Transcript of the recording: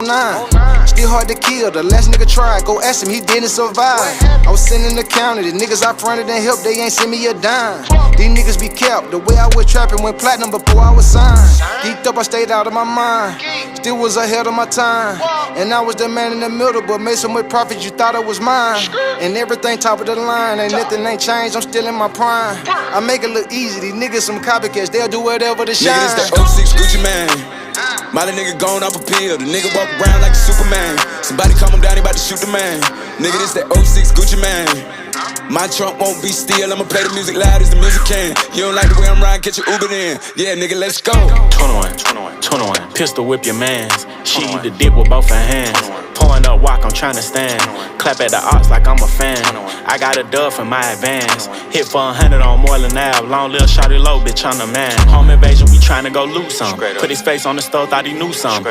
9. Still hard to kill, the last nigga tried. Go ask him, he didn't survive. I was sitting in the county, the niggas I fronted and helped, they ain't send me a dime. These niggas be kept, the way I was trapping went platinum before I was signed. Geeked up, I stayed out of my mind. Still was ahead of my time. And I was the man in the middle, but made so much profit you thought it was mine. And everything top of the line, ain't nothing ain't changed, I'm still in my prime. I make it look easy, these niggas some copycats, they'll do whatever to shine. Nigga, this that 06 Gucci man. Molly nigga gone off a pill, the nigga walk around like a Superman. Somebody calm him down, he about to shoot the man. Nigga, this that 06 Gucci man. My trunk won't be still, I'ma play the music loud as the music can. You don't like the way I'm riding, catch your Uber then. Yeah, nigga, let's go. 21, pistol whip your mans. She eat the dick with both her hands. Pouring up walk, I'm tryna stand. Clap at the ox like I'm a fan. I got a dub for my advance. Hit for 100 on Moreland Ave. Long little shawty low, bitch, I'm the man. Home invasion, we tryna go loot some. Put his face on the stove, thought he knew some.